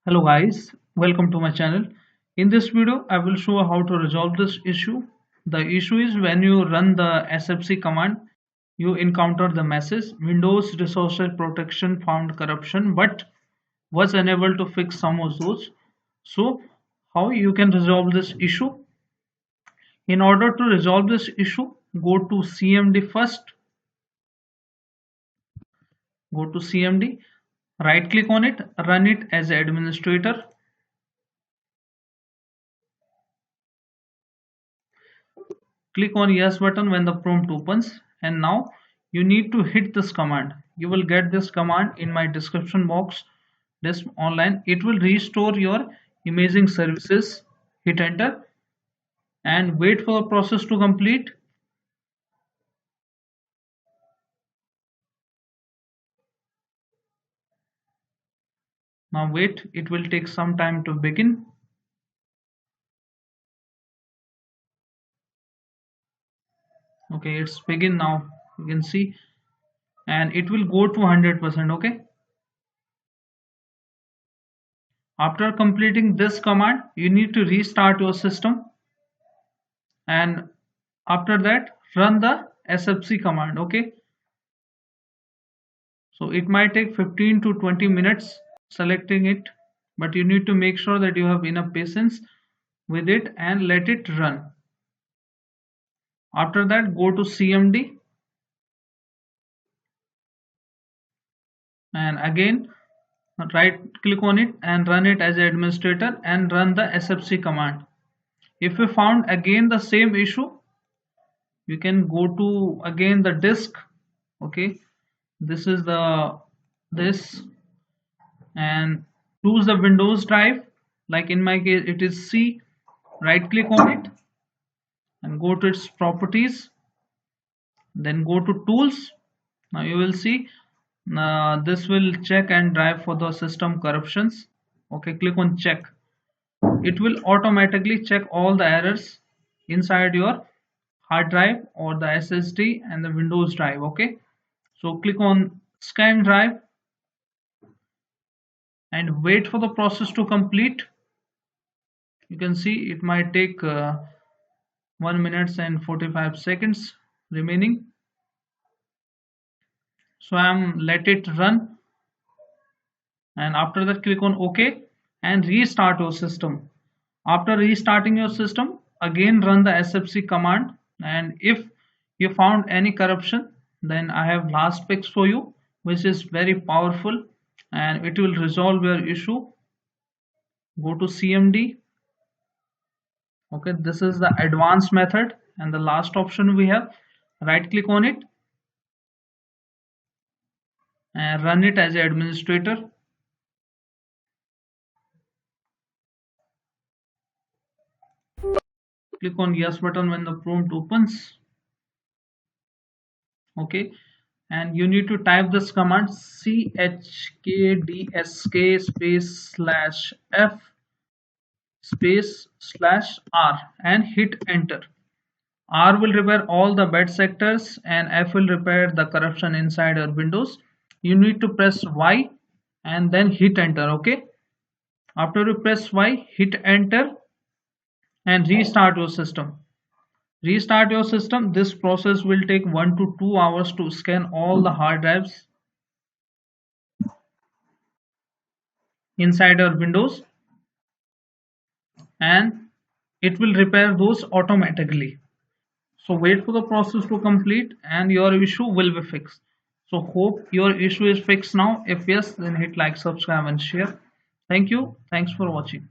Hello guys, welcome to my channel. In this video, I will show how to resolve this issue. The issue is when you run the SFC command, you encounter the message Windows Resource Protection found corruption but was unable to fix some of those. So how you can resolve this issue? In order to resolve this issue, go to CMD first. Go to CMD, right click on it, run it as administrator. Click on yes button when the prompt opens, and now you need to hit this command. You will get this command in my description box. DISM online. It will restore your imaging services. Hit enter and wait for the process to complete. Now wait, it will take some time to begin. Okay, it's begin now. You can see, and it will go to 100%. Okay. After completing this command, you need to restart your system, and after that run the SFC command. Okay, so it might take 15 to 20 minutes selecting it, but you need to make sure that you have enough patience with it and let it run. After that, go to CMD and again right click on it and run it as an administrator and run the SFC command. If you found again the same issue, you can go to again the disk. Okay, this is this, and choose the Windows drive. Like in my case it is C. Right click on it and go to its properties, then go to tools. Now you will see this will check and drive for the system corruptions. Okay, click on check. It will automatically check all the errors inside your hard drive or the SSD and the Windows drive. Okay, so click on scan drive and wait for the process to complete. You can see it might take 1 minute and 45 seconds remaining. So I'm let it run, and after that click on OK and restart your system. After restarting your system, again run the SFC command, and if you found any corruption, then I have last fix for you, which is very powerful and it will resolve your issue. Go to CMD. Okay, this is the advanced method, and the last option we have, right click on it and run it as an administrator. Click on yes button when the prompt opens. Okay, and you need to type this command CHKDSK /F /R and hit enter. R will repair all the bad sectors and F will repair the corruption inside your Windows. You need to press Y and then hit enter. Okay, after you press Y, hit enter and restart your system. Restart your system. This process will take 1 to 2 hours to scan all the hard drives inside your Windows, and it will repair those automatically. So wait for the process to complete and your issue will be fixed. So hope your issue is fixed now. If yes, then hit like, subscribe and share. Thank you. Thanks for watching.